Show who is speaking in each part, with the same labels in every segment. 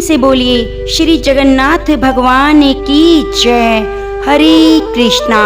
Speaker 1: से बोलिए श्री जगन्नाथ भगवान की जय। हरे कृष्णा।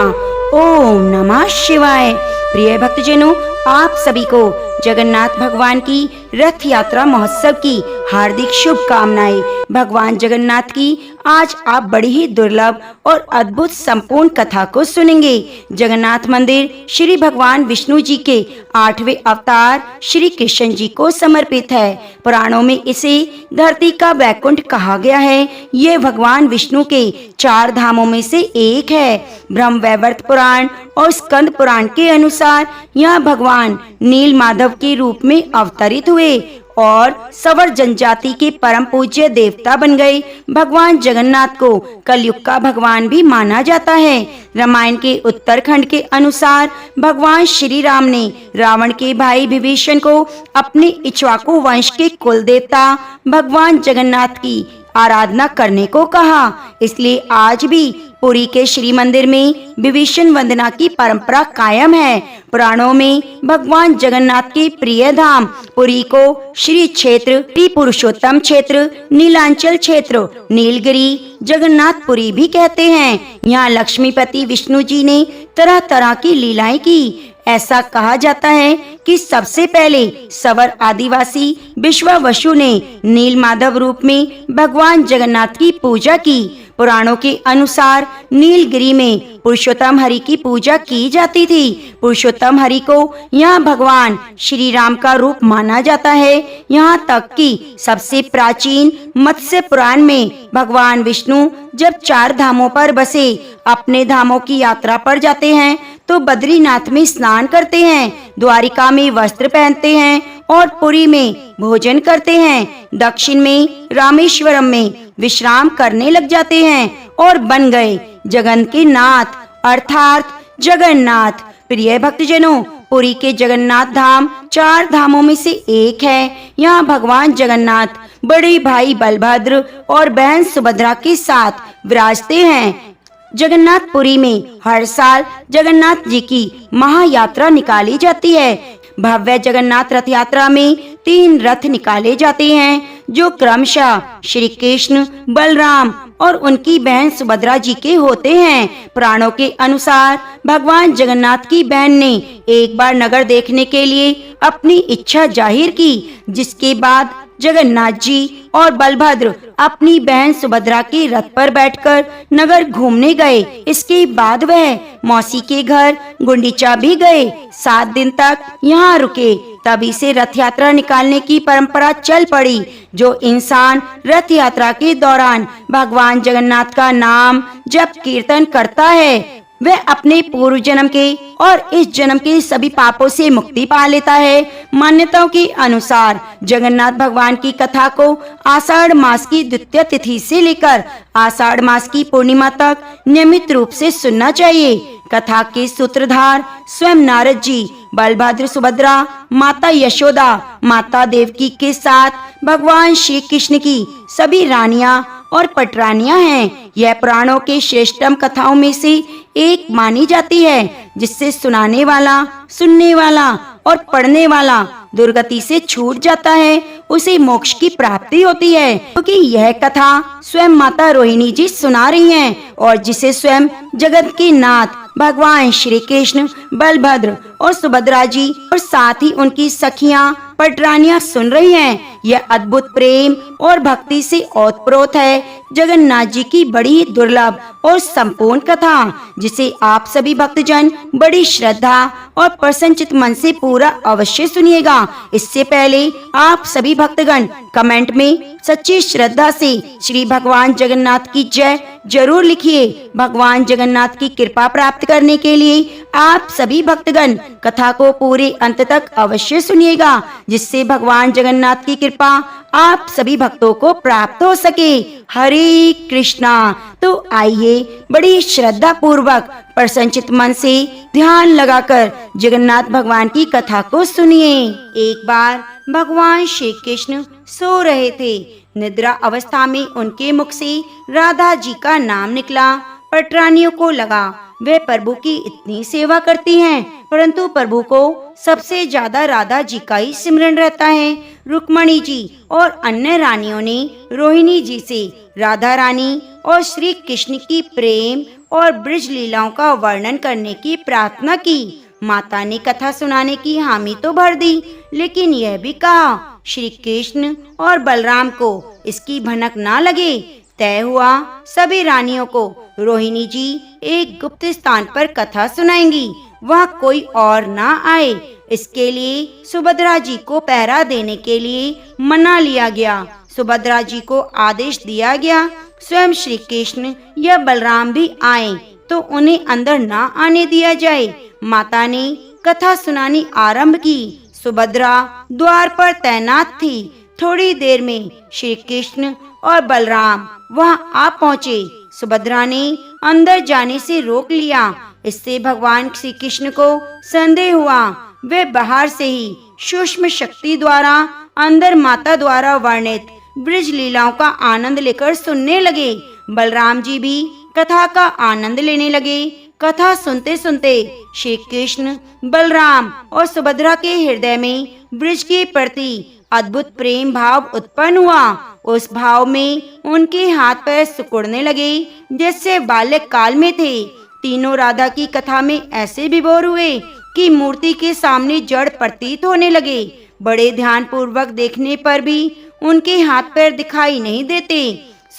Speaker 1: ओम नमः शिवाय। प्रिय भक्तजनों, आप सभी को जगन्नाथ भगवान की रथ यात्रा महोत्सव की हार्दिक शुभकामनाएं। भगवान जगन्नाथ की आज आप बड़ी ही दुर्लभ और अद्भुत संपूर्ण कथा को सुनेंगे। जगन्नाथ मंदिर श्री भगवान विष्णु जी के 8वें अवतार श्री कृष्ण जी को समर्पित है। पुराणों में इसे धरती का वैकुंठ कहा गया है। ये भगवान विष्णु के 4 धामों में से एक है। ब्रह्म वैवर्त पुराण और स्कंद पुराण के अनुसार यह भगवान नील माधव के रूप में अवतरित हुए और सवर जनजाति के परम पूज्य देवता बन गए। भगवान जगन्नाथ को कलयुग का भगवान भी माना जाता है। रामायण के उत्तरखंड के अनुसार भगवान श्री राम ने रावण के भाई विभीषण को अपने इक्ष्वाकु वंश के कुल देवता भगवान जगन्नाथ की आराधना करने को कहा। इसलिए आज भी पुरी के श्री मंदिर में विभीषण वंदना की परंपरा कायम है। पुराणों में भगवान जगन्नाथ के प्रिय धाम पुरी को श्री क्षेत्र, पुरुषोत्तम क्षेत्र, नीलांचल क्षेत्र, नीलगिरी, जगन्नाथपुरी भी कहते हैं। यहाँ लक्ष्मीपति विष्णु जी ने तरह तरह की लीलाएं की। ऐसा कहा जाता है कि सबसे पहले सवर आदिवासी विश्वावसु ने नील माधव रूप में भगवान जगन्नाथ की पूजा की। पुराणों के अनुसार नीलगिरी में पुरुषोत्तम हरि की पूजा की जाती थी। पुरुषोत्तम हरि को यहाँ भगवान श्री राम का रूप माना जाता है। यहाँ तक कि सबसे प्राचीन मत्स्य पुराण में भगवान विष्णु जब 4 धामों पर बसे अपने धामों की यात्रा पर जाते हैं तो बद्रीनाथ में स्नान करते हैं, द्वारिका में वस्त्र पहनते हैं और पुरी में भोजन करते हैं, दक्षिण में रामेश्वरम में विश्राम करने लग जाते हैं और बन गए जगन के नाथ अर्थात जगन्नाथ। प्रिय भक्तजनों, पुरी के जगन्नाथ धाम 4 धामों में से एक है। यहाँ भगवान जगन्नाथ बड़े भाई बलभद्र और बहन सुभद्रा के साथ विराजते हैं। जगन्नाथपुरी में हर साल जगन्नाथ जी की महायात्रा निकाली जाती है। भव्य जगन्नाथ रथ यात्रा में 3 रथ निकाले जाते हैं जो क्रमशः श्री कृष्ण, बलराम और उनकी बहन सुभद्रा जी के होते हैं। पुराणों के अनुसार भगवान जगन्नाथ की बहन ने एक बार नगर देखने के लिए अपनी इच्छा जाहिर की, जिसके बाद जगन्नाथ जी और बलभद्र अपनी बहन सुभद्रा के रथ पर बैठकर नगर घूमने गए। इसके बाद वह मौसी के घर गुंडीचा भी गए। 7 दिन तक यहाँ रुके। तभी से रथ यात्रा निकालने की परंपरा चल पड़ी। जो इंसान रथ यात्रा के दौरान भगवान जगन्नाथ का नाम जप कीर्तन करता है वह अपने पूर्व जन्म के और इस जन्म के सभी पापों से मुक्ति पा लेता है। मान्यताओं के अनुसार जगन्नाथ भगवान की कथा को आषाढ़ मास की द्वितीय तिथि से लेकर आषाढ़ मास की पूर्णिमा तक नियमित रूप से सुनना चाहिए। कथा के सूत्रधार स्वयं नारद जी बलभद्र, सुभद्रा, माता यशोदा, माता देवकी के साथ भगवान श्री कृष्ण की सभी रानियां और पटरानियां हैं। यह पुराणों के श्रेष्ठतम कथाओं में से एक मानी जाती है, जिससे सुनाने वाला, सुनने वाला और पढ़ने वाला दुर्गति से छूट जाता है, उसे मोक्ष की प्राप्ति होती है। क्योंकि यह कथा स्वयं माता रोहिणी जी सुना रही हैं और जिसे स्वयं जगत के नाथ भगवान श्री कृष्ण, बलभद्र और सुभद्रा जी और साथ ही उनकी सखियां पटरानियां सुन रही हैं। यह अद्भुत प्रेम और भक्ति से ओतप्रोत है। जगन्नाथ जी की बड़ी ही दुर्लभ और संपूर्ण कथा, जिसे आप सभी भक्तजन बड़ी श्रद्धा और प्रसन्नचित मन से पूरा अवश्य सुनिएगा। इससे पहले आप सभी भक्तगण कमेंट में सच्ची श्रद्धा से श्री भगवान जगन्नाथ की जय जरूर लिखिए। भगवान जगन्नाथ की कृपा प्राप्त करने के लिए आप सभी भक्तगण कथा को पूरे अंत तक अवश्य सुनिएगा, जिससे भगवान जगन्नाथ की कृपा आप सभी भक्तों को प्राप्त हो सके। हरे कृष्णा। तो आइए बड़ी श्रद्धा पूर्वक प्रसन्नचित मन से ध्यान लगाकर जगन्नाथ भगवान की कथा को सुनिए। एक बार भगवान श्री कृष्ण सो रहे थे। निद्रा अवस्था में उनके मुख से राधा जी का नाम निकला। पटरानियों को लगा वे प्रभु की इतनी सेवा करती हैं, परंतु प्रभु को सबसे ज्यादा राधा जी का ही सिमरन रहता है। रुक्मणी जी और अन्य रानियों ने रोहिणी जी से राधा रानी और श्री कृष्ण की प्रेम और ब्रज लीलाओं का वर्णन करने की प्रार्थना की। माता ने कथा सुनाने की हामी तो भर दी, लेकिन यह भी कहा श्री कृष्ण और बलराम को इसकी भनक ना लगे। तय हुआ सभी रानियों को रोहिणी जी एक गुप्त स्थान पर कथा सुनाएंगी, वह कोई और ना आए। इसके लिए सुभद्रा जी को पहरा देने के लिए मना लिया गया। सुभद्रा जी को आदेश दिया गया स्वयं श्री कृष्ण या बलराम भी आए तो उन्हें अंदर ना आने दिया जाए। माता ने कथा सुनानी आरंभ की। सुभद्रा द्वार पर तैनात थी। थोड़ी देर में श्री कृष्ण और बलराम वहां आ पहुँचे। सुभद्रा ने अंदर जाने से रोक लिया। इससे भगवान श्री कृष्ण को संदेह हुआ। वे बाहर से ही सूक्ष्म शक्ति द्वारा अंदर माता द्वारा वर्णित ब्रज लीलाओं का आनंद लेकर सुनने लगे। बलराम जी भी कथा का आनंद लेने लगे। कथा सुनते सुनते श्री कृष्ण, बलराम और सुभद्रा के हृदय में ब्रज के प्रति अद्भुत प्रेम भाव उत्पन्न हुआ। उस भाव में उनके हाथ पैर सिकुड़ने लगे जैसे बाल्य काल में थे। तीनों राधा की कथा में ऐसे विभोर हुए कि मूर्ति के सामने जड़ प्रतीत होने लगे। बड़े ध्यान पूर्वक देखने पर भी उनके हाथ पैर दिखाई नहीं देते।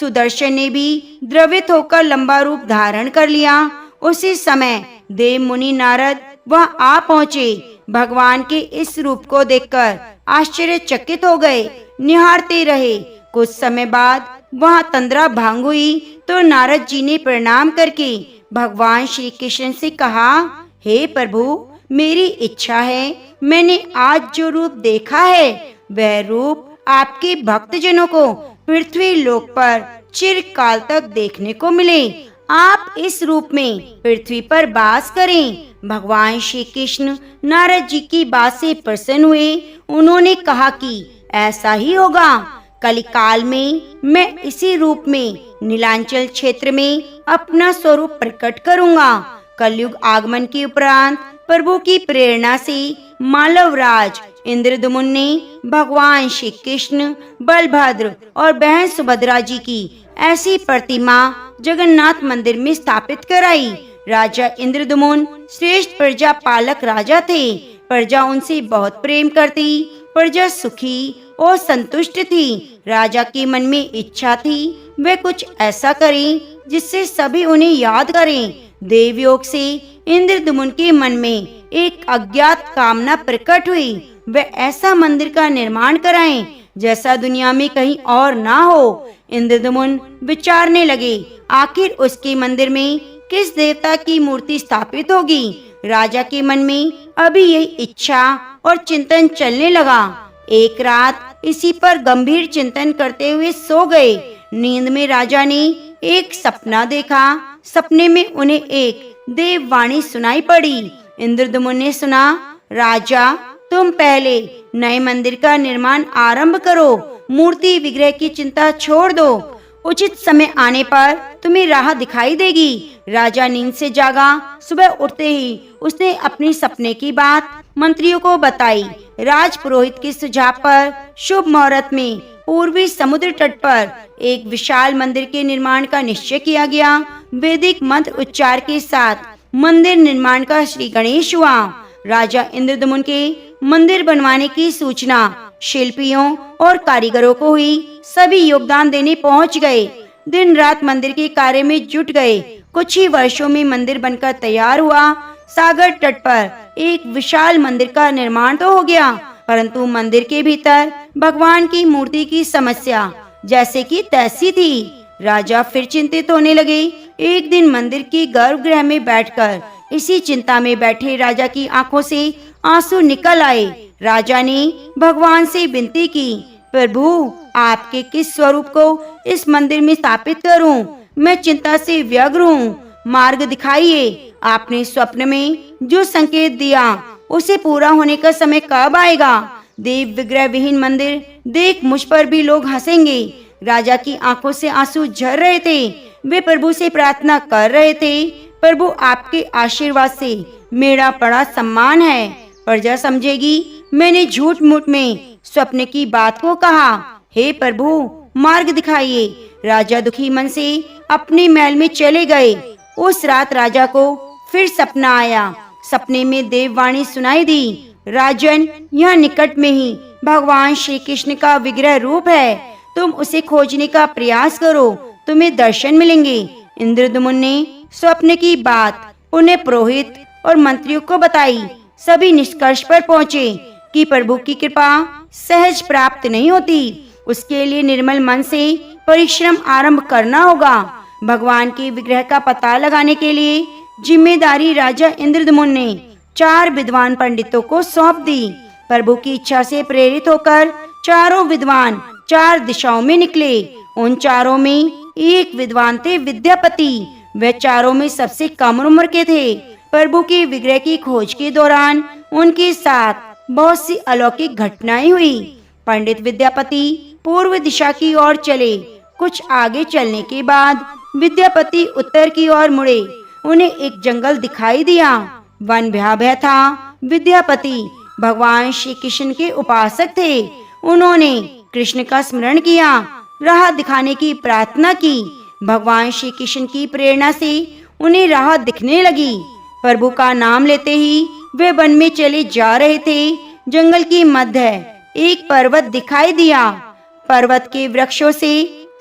Speaker 1: सुदर्शन ने भी द्रवित होकर लंबा रूप धारण कर लिया। उसी समय देव मुनि नारद वह आ पहुँचे। भगवान के इस रूप को देखकर आश्चर्यचकित हो गए, निहारते रहे। कुछ समय बाद वहाँ तंद्रा भंग हुई तो नारद जी ने प्रणाम करके भगवान श्री कृष्ण से कहा, हे प्रभु, मेरी इच्छा है मैंने आज जो रूप देखा है वह रूप आपके भक्तजनों को पृथ्वी लोक पर चिरकाल तक देखने को मिले। आप इस रूप में पृथ्वी पर वास करें। भगवान श्री कृष्ण नारद जी की बात से प्रसन्न हुए। उन्होंने कहा कि ऐसा ही होगा। कलिकाल में मैं इसी रूप में नीलांचल क्षेत्र में अपना स्वरूप प्रकट करूंगा। कलयुग आगमन के उपरांत प्रभु की प्रेरणा से मालवराज इंद्रदमुन ने भगवान श्री कृष्ण, बलभद्र और बहन सुभद्रा जी की ऐसी प्रतिमा जगन्नाथ मंदिर में स्थापित कराई। राजा इंद्रदमुन श्रेष्ठ प्रजा पालक राजा थे। प्रजा उनसे बहुत प्रेम करती। प्रजा सुखी और संतुष्ट थी। राजा के मन में इच्छा थी वे कुछ ऐसा करें जिससे सभी उन्हें याद करें। देवयोग से इंद्रदमुन के मन में एक अज्ञात कामना प्रकट हुई। वे ऐसा मंदिर का निर्माण कराएं जैसा दुनिया में कहीं और ना हो। इंद्रदमुन विचारने लगे आखिर उसके मंदिर में किस देवता की मूर्ति स्थापित होगी। राजा के मन में अभी यही इच्छा और चिंतन चलने लगा। एक रात इसी पर गंभीर चिंतन करते हुए सो गए। नींद में राजा ने एक सपना देखा। सपने में उन्हें एक देववाणी सुनाई पड़ी। इंद्रदमुन ने सुना, राजा, तुम पहले नए मंदिर का निर्माण आरंभ करो। मूर्ति विग्रह की चिंता छोड़ दो। उचित समय आने पर तुम्हें राह दिखाई देगी। राजा नींद से जागा। सुबह उठते ही उसने अपनी सपने की बात मंत्रियों को बताई। राजपुरोहित के सुझाव पर शुभ मुहूर्त में पूर्वी समुद्र तट पर एक विशाल मंदिर के निर्माण का निश्चय किया गया। वैदिक मंत्र उच्चार के साथ मंदिर निर्माण का श्री गणेश हुआ। राजा इंद्रदमुन के मंदिर बनवाने की सूचना शिल्पियों और कारीगरों को हुई। सभी योगदान देने पहुंच गए। दिन रात मंदिर के कार्य में जुट गए। कुछ ही वर्षों में मंदिर बनकर तैयार हुआ। सागर तट पर एक विशाल मंदिर का निर्माण तो हो गया, परंतु मंदिर के भीतर भगवान की मूर्ति की समस्या जैसे कि तैसी थी। राजा फिर चिंतित होने लगे। एक दिन मंदिर के गर्भगृह में बैठकर इसी चिंता में बैठे राजा की आंखों से आंसू निकल आए। राजा ने भगवान से विनती की, प्रभु, आपके किस स्वरूप को इस मंदिर में स्थापित करूं? मैं चिंता से व्यग्र हूँ। मार्ग दिखाइए। आपने स्वप्न में जो संकेत दिया उसे पूरा होने का समय कब आएगा? देव विग्रह विहीन मंदिर देख मुझ पर भी लोग हंसेंगे। राजा की आंखों से आंसू झर रहे थे। वे प्रभु से प्रार्थना कर रहे थे, प्रभु आपके आशीर्वाद से मेरा बड़ा सम्मान है। प्रजा समझेगी मैंने झूठ मूठ में स्वप्न की बात को कहा। हे प्रभु मार्ग दिखाइए। राजा दुखी मन से अपने महल में चले गए। उस रात राजा को फिर सपना आया। सपने में देववाणी सुनाई दी, राजन यह निकट में ही भगवान श्री कृष्ण का विग्रह रूप है, तुम उसे खोजने का प्रयास करो, तुम्हें दर्शन मिलेंगे। इंद्रद्युम्न ने स्वप्न की बात उन्हें पुरोहित और मंत्रियों को बताई। सभी निष्कर्ष पर पहुँचे कि प्रभु की कृपा सहज प्राप्त नहीं होती, उसके लिए निर्मल मन से परिश्रम आरंभ करना होगा। भगवान के विग्रह का पता लगाने के लिए जिम्मेदारी राजा इंद्रद्युम्न ने 4 विद्वान पंडितों को सौंप दी। प्रभु की इच्छा से प्रेरित होकर चारों विद्वान 4 दिशाओं में निकले। उन चारों में एक विद्वान थे विद्यापति। वे चारों में सबसे कम उम्र के थे। प्रभु के विग्रह की खोज के दौरान उनके साथ बहुत सी अलौकिक घटनाएं हुई। पंडित विद्यापति पूर्व दिशा की ओर चले। कुछ आगे चलने के बाद विद्यापति उत्तर की ओर मुड़े। उन्हें एक जंगल दिखाई दिया। वन भयावह था। विद्यापति भगवान श्री कृष्ण के उपासक थे। उन्होंने कृष्ण का स्मरण किया, राह दिखाने की प्रार्थना की। भगवान श्री कृष्ण की प्रेरणा से उन्हें राह दिखने लगी। प्रभु का नाम लेते ही वे वन में चले जा रहे थे। जंगल की मध्य एक पर्वत दिखाई दिया। पर्वत के वृक्षों से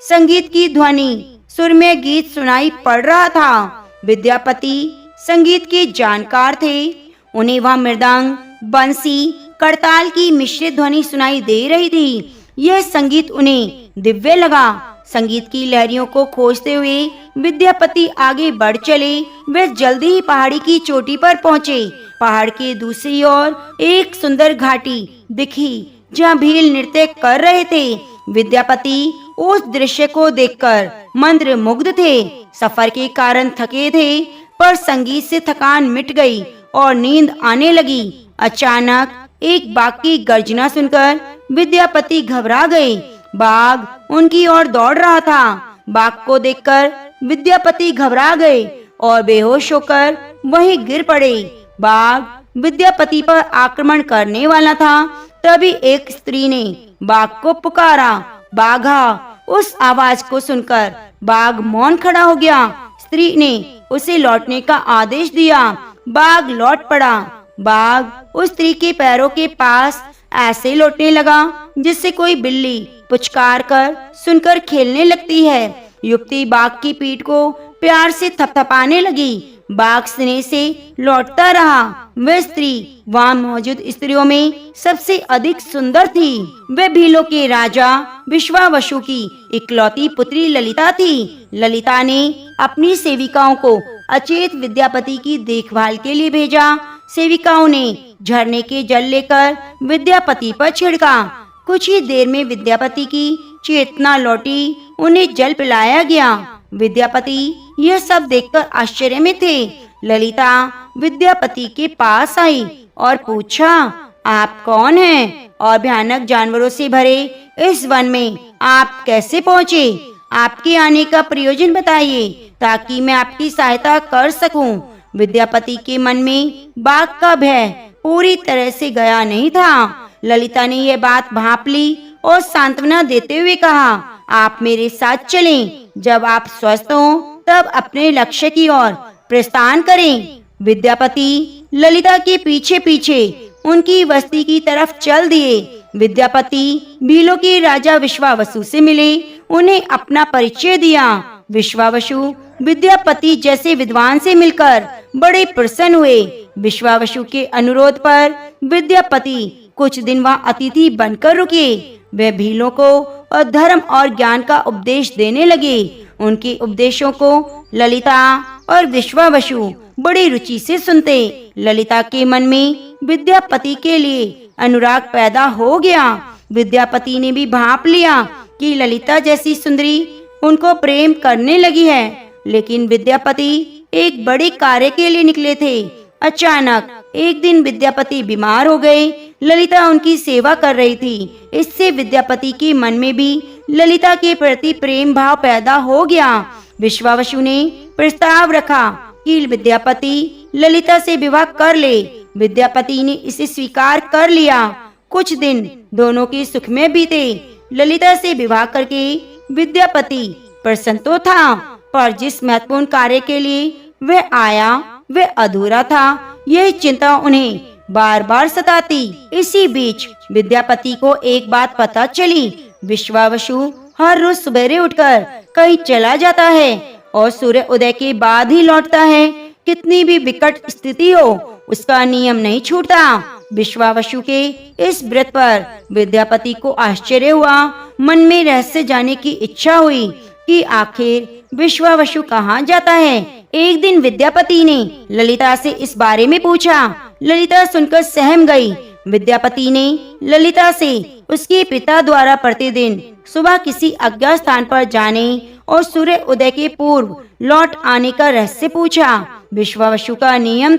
Speaker 1: संगीत की ध्वनि, सुरमय गीत सुनाई पड़ रहा था। विद्यापति संगीत के जानकार थे। उन्हें वहाँ मृदंग, बंसी, करताल की मिश्रित ध्वनि सुनाई दे रही थी। यह संगीत उन्हें दिव्य लगा। संगीत की लहरियों को खोजते हुए विद्यापति आगे बढ़ चले। वे जल्दी ही पहाड़ी की चोटी पर पहुँचे। पहाड़ के दूसरी ओर एक सुंदर घाटी दिखी जहाँ भील नृत्य कर रहे थे। विद्यापति उस दृश्य को देखकर मंत्र मुग्ध थे। सफर के कारण थके थे, पर संगीत से थकान मिट गई और नींद आने लगी। अचानक एक बाघ की गर्जना सुनकर विद्यापति घबरा गए। बाघ उनकी ओर दौड़ रहा था। बाघ को देखकर विद्यापति घबरा गए और बेहोश होकर वहीं गिर पड़े। बाघ विद्यापति पर आक्रमण करने वाला था। तभी एक स्त्री ने बाघ को पुकारा, बाघा। उस आवाज को सुनकर बाघ मौन खड़ा हो गया। स्त्री ने उसे लौटने का आदेश दिया। बाघ लौट पड़ा। बाघ उस स्त्री के पैरों के पास ऐसे लौटने लगा जिससे कोई बिल्ली पुचकार कर सुनकर खेलने लगती है। युवती बाघ की पीठ को प्यार से थपथपाने लगी। बाघ स्नेह से लौटता रहा। वह स्त्री वहाँ मौजूद स्त्रियों में सबसे अधिक सुंदर थी। वह भीलों के राजा विश्वावसु की इकलौती पुत्री ललिता थी। ललिता ने अपनी सेविकाओं को अचेत विद्यापति की देखभाल के लिए भेजा। सेविकाओं ने झरने के जल लेकर विद्यापति पर छिड़का। कुछ ही देर में विद्यापति की चेतना लौटी। उन्हें जल पिलाया गया। विद्यापति यह सब देखकर आश्चर्य में थे। ललिता विद्यापति के पास आई और पूछा, आप कौन हैं और भयानक जानवरों से भरे इस वन में आप कैसे पहुँचे? आपके आने का प्रयोजन बताइए ताकि मैं आपकी सहायता कर सकूं। विद्यापति के मन में बाघ का भय पूरी तरह से गया नहीं था। ललिता ने यह बात भांप ली और सांत्वना देते हुए कहा, आप मेरे साथ चलें। जब आप स्वस्थ हों तब अपने लक्ष्य की ओर प्रस्थान करें। विद्यापति ललिता के पीछे पीछे उनकी बस्ती की तरफ चल दिए। विद्यापति भीलों के राजा विश्वावसु से मिले। उन्हें अपना परिचय दिया। विश्वावसु विद्यापति जैसे विद्वान से मिलकर बड़े प्रसन्न हुए। विश्वावसु के अनुरोध पर विद्यापति कुछ दिन वहाँ अतिथि बनकर रुके। वे भीलों को धर्म और ज्ञान का उपदेश देने लगे। उनके उपदेशों को ललिता और विश्वावसु बड़ी रुचि से सुनते। ललिता के मन में विद्यापति के लिए अनुराग पैदा हो गया। विद्यापति ने भी भांप लिया कि ललिता जैसी सुंदरी उनको प्रेम करने लगी है। लेकिन विद्यापति एक बड़े कार्य के लिए निकले थे। अचानक एक दिन विद्यापति बीमार हो गए। ललिता उनकी सेवा कर रही थी। इससे विद्यापति के मन में भी ललिता के प्रति प्रेम भाव पैदा हो गया। विश्वावसु ने प्रस्ताव रखा कि विद्यापति ललिता से विवाह कर ले। विद्यापति ने इसे स्वीकार कर लिया। कुछ दिन दोनों के सुख में बीते। ललिता से विवाह करके विद्यापति प्रसन्न तो था, पर जिस महत्वपूर्ण कार्य के लिए वह आया वह अधूरा था। यह चिंता उन्हें बार बार सताती। इसी बीच विद्यापति को एक बात पता चली। विश्वावसु हर रोज सवेरे उठकर कहीं चला जाता है और सूर्य उदय के बाद ही लौटता है। कितनी भी विकट स्थिति हो, उसका नियम नहीं छूटता। विश्वावसु के इस व्रत पर विद्यापति को आश्चर्य हुआ। मन में रहस्य जानने की इच्छा हुई कि आखिर विश्वावसु कहाँ जाता है। एक दिन विद्यापति ने ललिता से इस बारे में पूछा। ललिता सुनकर सहम गई। विद्यापति ने ललिता से उसके पिता द्वारा प्रतिदिन सुबह किसी अज्ञात स्थान पर जाने और सूर्य उदय के पूर्व लौट आने का रहस्य पूछा। विश्वावसु का नियम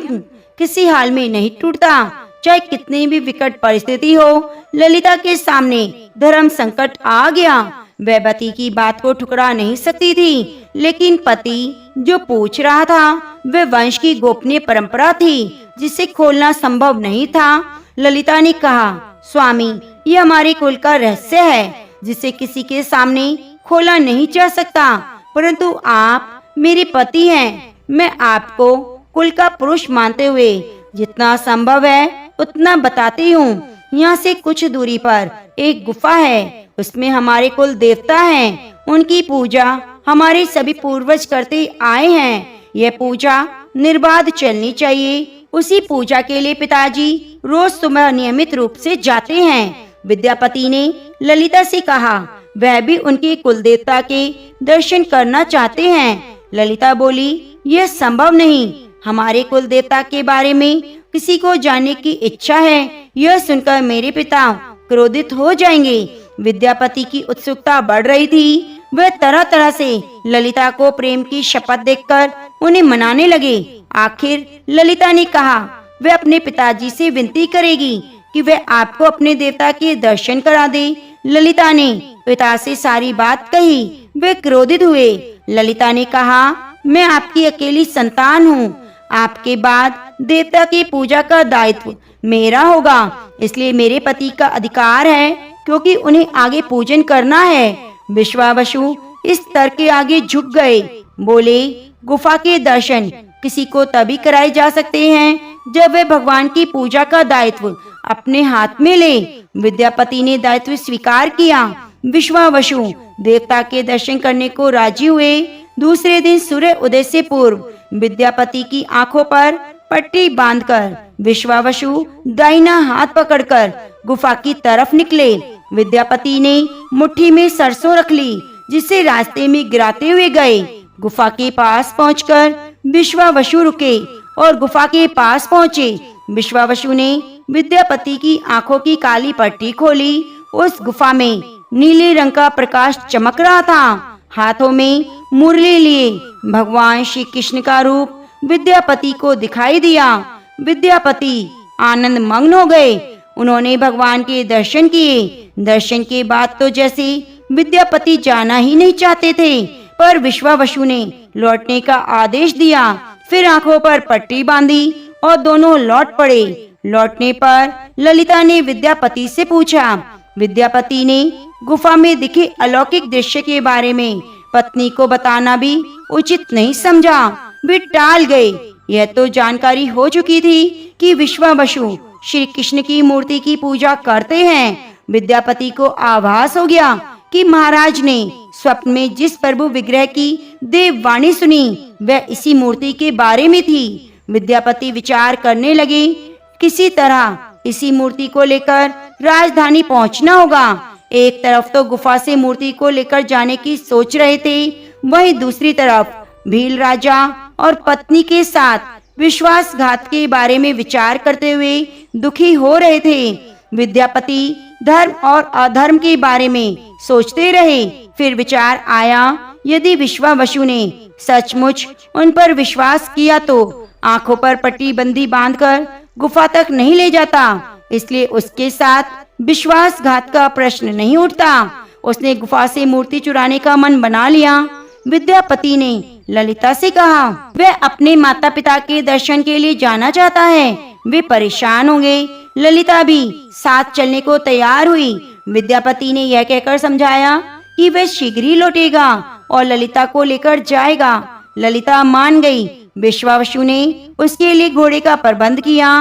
Speaker 1: किसी हाल में नहीं टूटता, चाहे कितनी भी विकट परिस्थिति हो। ललिता के सामने धर्म संकट आ गया। वह पति की बात को ठुकरा नहीं सकती थी, लेकिन पति जो पूछ रहा था वह वंश की गोपनीय परंपरा थी जिसे खोलना संभव नहीं था। ललिता ने कहा, स्वामी, ये हमारे कुल का रहस्य है जिसे किसी के सामने खोला नहीं जा सकता, परंतु आप मेरे पति हैं। मैं आपको कुल का पुरुष मानते हुए जितना संभव है उतना बताती हूँ। यहाँ से कुछ दूरी पर एक गुफा है, उसमें हमारे कुल देवता हैं। उनकी पूजा हमारे सभी पूर्वज करते आए हैं। यह पूजा निर्बाध चलनी चाहिए। उसी पूजा के लिए पिताजी रोज सुबह नियमित रूप से जाते हैं। विद्यापति ने ललिता से कहा, वह भी उनके कुल देवता के दर्शन करना चाहते हैं। ललिता बोली, यह संभव नहीं। हमारे कुल देवता के बारे में किसी को जानने की इच्छा है, यह सुनकर मेरे पिता क्रोधित हो जाएंगे। विद्यापति की उत्सुकता बढ़ रही थी। वह तरह तरह से ललिता को प्रेम की शपथ देकर उन्हें मनाने लगे। आखिर ललिता ने कहा, वह अपने पिताजी से विनती करेगी कि वह आपको अपने देवता के दर्शन करा दे। ललिता ने पिता से सारी बात कही। वे क्रोधित हुए। ललिता ने कहा, मैं आपकी अकेली संतान हूँ। आपके बाद देवता की पूजा का दायित्व मेरा होगा, इसलिए मेरे पति का अधिकार है, क्योंकि उन्हें आगे पूजन करना है। विश्वावसु इस तर्क के आगे झुक गए। बोले, गुफा के दर्शन किसी को तभी कराए जा सकते हैं जब वे भगवान की पूजा का दायित्व अपने हाथ में ले। विद्यापति ने दायित्व स्वीकार किया। विश्वावसु देवता के दर्शन करने को राजी हुए। दूसरे दिन सूर्य उदय से पूर्व विद्यापति की आंखों पर पट्टी बांधकर विश्वावसु दाहिना हाथ पकड़कर गुफा की तरफ निकले। विद्यापति ने मुट्ठी में सरसों रख ली, जिसे रास्ते में गिराते हुए गए। गुफा के पास पहुंचकर विश्वावसु रुके और गुफा के पास पहुंचे। विश्वावसु ने विद्यापति की आंखों की काली पट्टी खोली। उस गुफा में नीले रंग का प्रकाश चमक रहा था। हाथों में मुरली लिए भगवान श्री कृष्ण का रूप विद्यापति को दिखाई दिया। विद्यापति आनंद मग्न हो गए। उन्होंने भगवान के दर्शन किए। दर्शन के बाद तो जैसे विद्यापति जाना ही नहीं चाहते थे, पर विश्वावसु ने लौटने का आदेश दिया। फिर आंखों पर पट्टी बांधी और दोनों लौट पड़े। लौटने पर ललिता ने विद्यापति से पूछा। विद्यापति ने गुफा में दिखे अलौकिक दृश्य के बारे में पत्नी को बताना भी उचित नहीं समझा। वे टाल गए। यह तो जानकारी हो चुकी थी कि विश्वावसु श्री कृष्ण की मूर्ति की पूजा करते हैं। विद्यापति को आभास हो गया कि महाराज ने स्वप्न में जिस प्रभु विग्रह की देववाणी सुनी वह इसी मूर्ति के बारे में थी। विद्यापति विचार करने लगे, किसी तरह इसी मूर्ति को लेकर राजधानी पहुंचना होगा। एक तरफ तो गुफा से मूर्ति को लेकर जाने की सोच रहे थे, वहीं दूसरी तरफ भील राजा और पत्नी के साथ विश्वासघात के बारे में विचार करते हुए दुखी हो रहे थे। विद्यापति धर्म और अधर्म के बारे में सोचते रहे। फिर विचार आया, यदि विश्वावसु ने सचमुच उन पर विश्वास किया तो आंखों पर पट्टी बंदी बांधकर गुफा तक नहीं ले जाता, इसलिए उसके साथ विश्वासघात का प्रश्न नहीं उठता। उसने गुफा से मूर्ति चुराने का मन बना लिया। विद्यापति ने ललिता से कहा। वह अपने माता पिता के दर्शन के लिए जाना चाहता है। वे परेशान होंगे। ललिता भी साथ चलने को तैयार हुई। विद्यापति ने यह कहकर समझाया कि वह शीघ्र ही लौटेगा और ललिता को लेकर जाएगा। ललिता मान गई। विश्वावसु ने उसके लिए घोड़े का प्रबंध किया।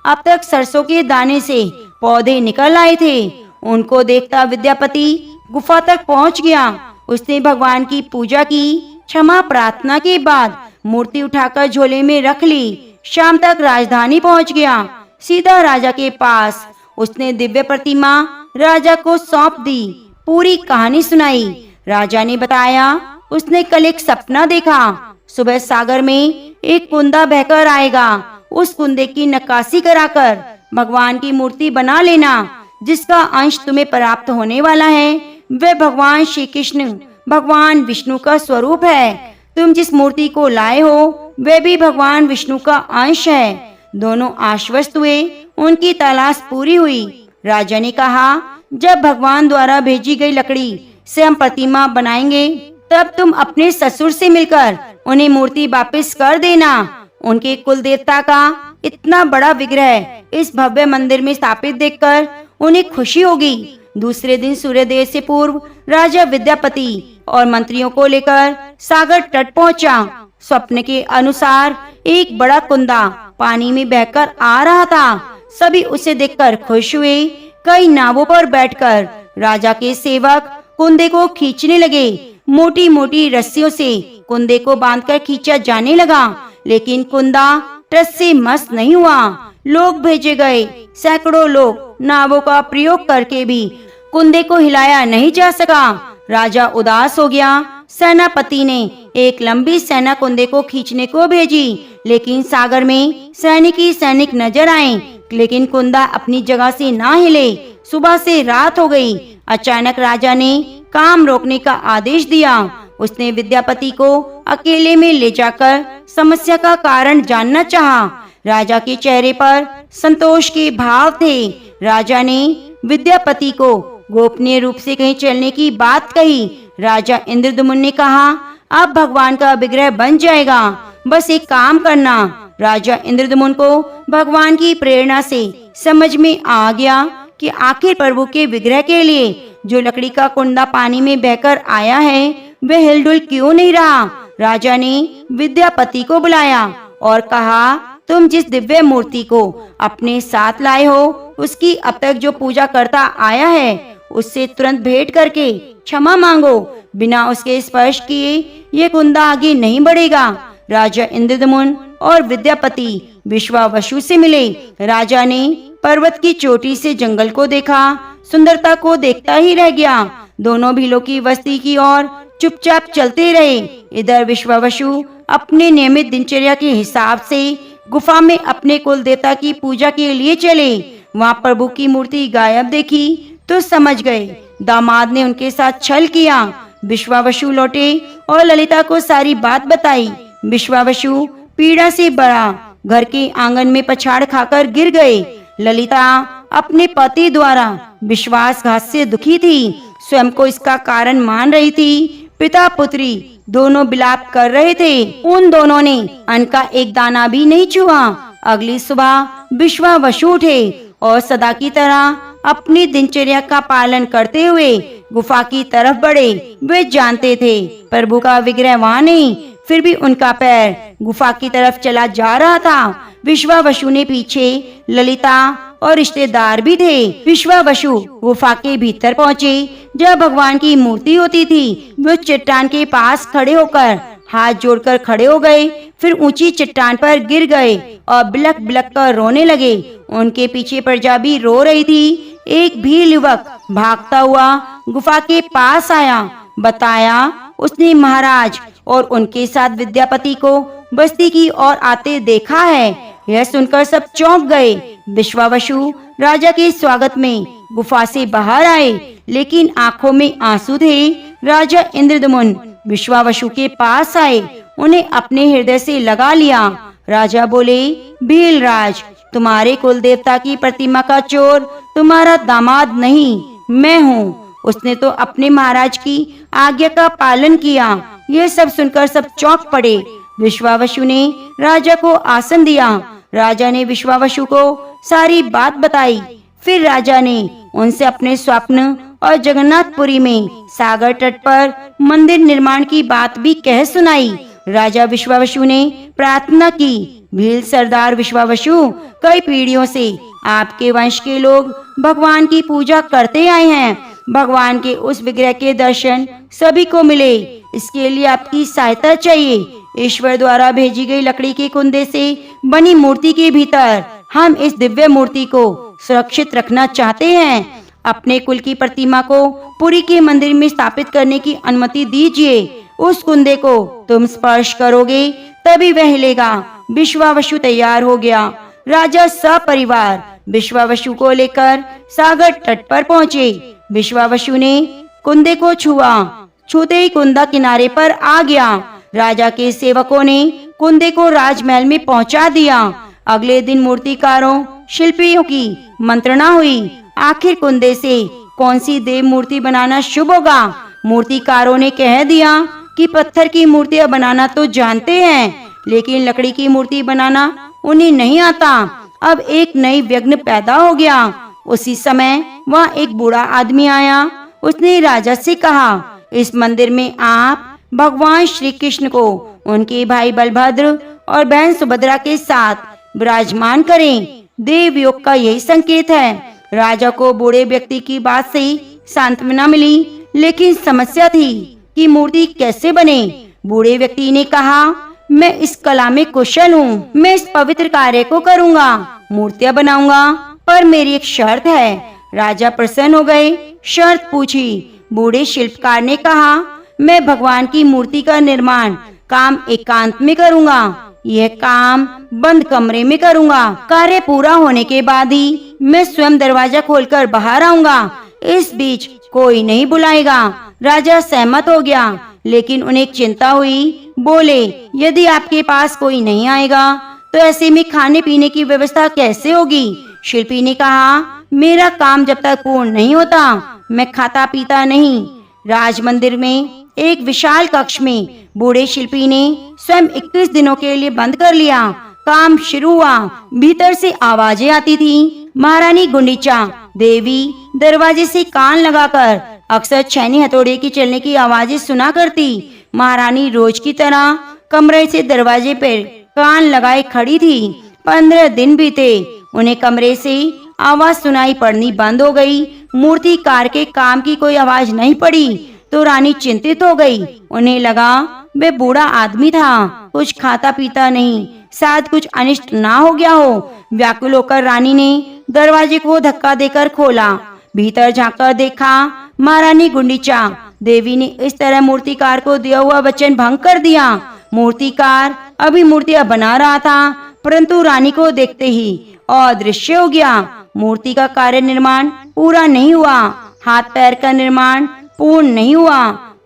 Speaker 1: अब तक सरसों के दाने से पौधे निकल आए थे। उनको देखता विद्यापति गुफा तक पहुंच गया। उसने भगवान की पूजा की। क्षमा प्रार्थना के बाद मूर्ति उठाकर झोले में रख ली। शाम तक राजधानी पहुंच गया। सीधा राजा के पास उसने दिव्य प्रतिमा राजा को सौंप दी। पूरी कहानी सुनाई। राजा ने बताया उसने कल एक सपना देखा। सुबह सागर में एक कुंदा बहकर आएगा। उस कुंदे की नक्काशी कराकर भगवान की मूर्ति बना लेना। जिसका अंश तुम्हें प्राप्त होने वाला है वह भगवान श्री कृष्ण भगवान विष्णु का स्वरूप है। तुम जिस मूर्ति को लाए हो वह भी भगवान विष्णु का अंश है। दोनों आश्वस्त हुए। उनकी तलाश पूरी हुई। राजा ने कहा जब भगवान द्वारा भेजी गई लकड़ी से हम प्रतिमा बनाएंगे तब तुम अपने ससुर से मिलकर उन्हें मूर्ति वापस कर देना। उनके कुल देवता का इतना बड़ा विग्रह इस भव्य मंदिर में स्थापित देखकर उन्हें खुशी होगी। दूसरे दिन सूर्योदय से पूर्व राजा विद्यापति और मंत्रियों को लेकर सागर तट पहुंचा। स्वप्न के अनुसार एक बड़ा कुंदा पानी में बहकर आ रहा था। सभी उसे देखकर खुश हुए। कई नावों पर बैठकर राजा के सेवक कुंदे को खींचने लगे। मोटी मोटी रस्सियों से कुंदे को बांधकर खींचा जाने लगा, लेकिन कुंदा ट्रस से मस्त नहीं हुआ। लोग भेजे गए। सैकड़ों लोग नावों का प्रयोग करके भी कुंदे को हिलाया नहीं जा सका। राजा उदास हो गया। सेनापति ने एक लंबी सेना कुंदे को खींचने को भेजी, लेकिन सागर में सैनिक ही सैनिक नजर आए, लेकिन कुंदा अपनी जगह से ना हिले। सुबह से रात हो गई। अचानक राजा ने काम रोकने का आदेश दिया। उसने विद्यापति को अकेले में ले जाकर समस्या का कारण जानना चाहा। राजा के चेहरे पर संतोष के भाव थे। राजा ने विद्यापति को गोपनीय रूप से कहीं चलने की बात कही। राजा इंद्रद्युम्न ने कहा अब भगवान का विग्रह बन जाएगा, बस एक काम करना। राजा इंद्रद्युम्न को भगवान की प्रेरणा से समझ में आ गया कि आखिर प्रभु के विग्रह के लिए जो लकड़ी का कुंडा पानी में बहकर आया है वह हिलडुल क्यों नहीं रहा। राजा ने विद्यापति को बुलाया और कहा तुम जिस दिव्य मूर्ति को अपने साथ लाए हो उसकी अब तक जो पूजा करता आया है उससे तुरंत भेंट करके क्षमा मांगो। बिना उसके स्पर्श किए ये कुंदा आगे नहीं बढ़ेगा। राजा इंद्रद्युम्न और विद्यापति विश्वावसु से मिले। राजा ने पर्वत की चोटी से जंगल को देखा। सुंदरता को देखता ही रह गया। दोनों भीलों की बस्ती की ओर चुपचाप चलते रहे। इधर विश्वावसु अपने नियमित दिनचर्या के हिसाब से गुफा में अपने कुल देवता की पूजा के लिए चले। वहाँ प्रभु की मूर्ति गायब देखी तो समझ गए दामाद ने उनके साथ छल किया। विश्वावसु लौटे और ललिता को सारी बात बताई। विश्वावसु पीड़ा से बड़ा घर के आंगन में पछाड़ खाकर गिर गए। ललिता अपने पति द्वारा विश्वासघात से दुखी थी। स्वयं को इसका कारण मान रही थी। पिता पुत्री दोनों विलाप कर रहे थे। उन दोनों ने अन्न का एक दाना भी नहीं छुआ। अगली सुबह विश्वावसु उठे और सदा की तरह अपनी दिनचर्या का पालन करते हुए गुफा की तरफ बढ़े। वे जानते थे प्रभु का विग्रह वहाँ नहीं, फिर भी उनका पैर गुफा की तरफ चला जा रहा था। विश्वावसु ने पीछे ललिता और रिश्तेदार भी थे। विश्वावसु गुफा के भीतर पहुँचे। जब भगवान की मूर्ति होती थी वे चट्टान के पास खड़े होकर हाथ जोड़कर खड़े हो गए, फिर ऊंची चट्टान पर गिर गए और बिलख बिलख कर रोने लगे। उनके पीछे प्रजा भी रो रही थी। एक भील युवक भागता हुआ गुफा के पास आया। बताया उसने महाराज और उनके साथ विद्यापति को बस्ती की ओर आते देखा है। यह सुनकर सब चौंक गए। विश्वावसु राजा के स्वागत में गुफा से बाहर आए, लेकिन आंखों में आंसू थे। राजा इंद्रद्युम्न विश्वावसु के पास आए, उन्हें अपने हृदय से लगा लिया। राजा बोले भीलराज तुम्हारे कुल देवता की प्रतिमा का चोर तुम्हारा दामाद नहीं मैं हूँ। उसने तो अपने महाराज की आज्ञा का पालन किया यह सब सुनकर सब चौंक पड़े। विश्वावसु ने राजा को आसन दिया। राजा ने विश्वावसु को सारी बात बताई। फिर राजा ने उनसे अपने स्वप्न और जगन्नाथपुरी में सागर तट पर मंदिर निर्माण की बात भी कह सुनाई। राजा विश्वावसु ने प्रार्थना की, भील सरदार विश्वावसु, कई पीढ़ियों से आपके वंश के लोग भगवान की पूजा करते आए हैं। भगवान के उस विग्रह के दर्शन सभी को मिले, इसके लिए आपकी सहायता चाहिए। ईश्वर द्वारा भेजी गई लकड़ी के कुंदे से बनी मूर्ति के भीतर हम इस दिव्य मूर्ति को सुरक्षित रखना चाहते हैं। अपने कुल की प्रतिमा को पुरी के मंदिर में स्थापित करने की अनुमति दीजिए। उस कुंदे को तुम स्पर्श करोगे तभी वह हिलेगा। विश्वावसु तैयार हो गया। राजा सपरिवार विश्वावसु को लेकर सागर तट पर पहुँचे। विश्वावसु ने कुंदे को छुआ। छूते ही कुंदा किनारे पर आ गया। राजा के सेवकों ने कुंदे को राजमहल में पहुंचा दिया। अगले दिन मूर्तिकारों शिल्पियों की मंत्रणा हुई। आखिर कुंदे से कौन सी देव मूर्ति बनाना शुभ होगा? मूर्तिकारों ने कह दिया कि पत्थर की मूर्तियां बनाना तो जानते हैं, लेकिन लकड़ी की मूर्ति बनाना उन्हें नहीं आता। अब एक नई व्यग्न पैदा हो गया। उसी समय वहाँ एक बूढ़ा आदमी आया। उसने राजा से कहा, इस मंदिर में आप भगवान श्री कृष्ण को उनके भाई बलभद्र और बहन सुभद्रा के साथ विराजमान करें। देव योग का यही संकेत है। राजा को बूढ़े व्यक्ति की बात से सांत्वना मिली, लेकिन समस्या थी कि मूर्ति कैसे बने। बूढ़े व्यक्ति ने कहा, मैं इस कला में कुशल हूँ, मैं इस पवित्र कार्य को करूँगा, मूर्तियाँ बनाऊंगा, पर मेरी एक शर्त है। राजा प्रसन्न हो गए। शर्त पूछी। बूढ़े शिल्पकार ने कहा, मैं भगवान की मूर्ति का निर्माण काम एकांत में करूँगा। यह काम बंद कमरे में करूँगा। कार्य पूरा होने के बाद ही मैं स्वयं दरवाजा खोलकर बाहर आऊँगा। इस बीच कोई नहीं बुलाएगा। राजा सहमत हो गया, लेकिन उन्हें एक चिंता हुई। बोले, यदि आपके पास कोई नहीं आएगा तो ऐसे में खाने पीने की व्यवस्था कैसे होगी? शिल्पी ने कहा, मेरा काम जब तक पूर्ण नहीं होता मैं खाता पीता नहीं। राज मंदिर में एक विशाल कक्ष में बूढ़े शिल्पी ने स्वयं 21 दिनों के लिए बंद कर लिया। काम शुरू हुआ। भीतर से आवाजें आती थी। महारानी गुंडीचा देवी दरवाजे से कान लगाकर अक्सर छैनी हथौड़े की चलने की आवाजें सुना करती। महारानी रोज की तरह कमरे से दरवाजे पर कान लगाए खड़ी थी। 15 दिन बीते, उन्हें कमरे से आवाज सुनाई पड़नी बंद हो गई। मूर्तिकार के काम की कोई आवाज नहीं पड़ी तो रानी चिंतित हो गई। उन्हें लगा वे बूढ़ा आदमी था, कुछ खाता पीता नहीं, शायद कुछ अनिष्ट ना हो गया हो। व्याकुल होकर रानी ने दरवाजे को धक्का देकर खोला। भीतर झांककर देखा, महारानी गुंडीचा देवी ने इस तरह मूर्तिकार को दिया हुआ वचन भंग कर दिया। मूर्तिकार अभी मूर्तियां बना रहा था, परंतु रानी को देखते ही अदृश्य हो गया। मूर्ति का कार्य निर्माण पूरा नहीं हुआ। हाथ पैर का निर्माण पूर्ण नहीं हुआ।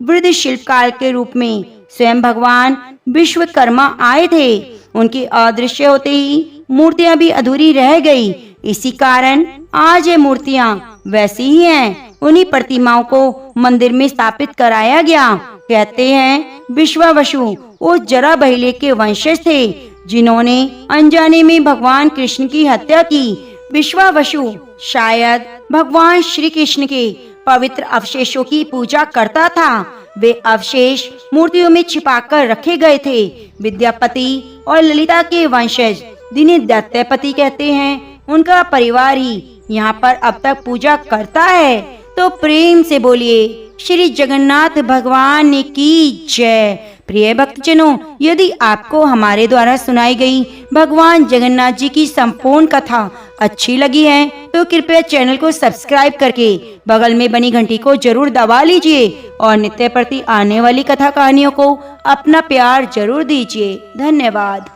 Speaker 1: वृद्ध शिल्पकार के रूप में स्वयं भगवान विश्वकर्मा आए थे। उनके अदृश्य होते ही मूर्तियां भी अधूरी रह गई। इसी कारण आज ये मूर्तियां वैसी ही हैं। उन्हीं प्रतिमाओं को मंदिर में स्थापित कराया गया। कहते हैं विश्वावसु उस जरा बहिले के वंशज थे जिन्होंने अनजाने में भगवान कृष्ण की हत्या की। विश्वावसु शायद भगवान श्री कृष्ण के पवित्र अवशेषों की पूजा करता था। वे अवशेष मूर्तियों में छिपाकर रखे गए थे। विद्यापति और ललिता के वंशज जिन्हें दैत्यपति कहते हैं, उनका परिवार ही यहाँ पर अब तक पूजा करता है। तो प्रेम से बोलिए श्री जगन्नाथ भगवान की जय। प्रिय भक्तजनों, यदि आपको हमारे द्वारा सुनाई गई भगवान जगन्नाथ जी की संपूर्ण कथा अच्छी लगी है तो कृपया चैनल को सब्सक्राइब करके बगल में बनी घंटी को जरूर दबा लीजिए और नित्य प्रति आने वाली कथा कहानियों को अपना प्यार जरूर दीजिए। धन्यवाद।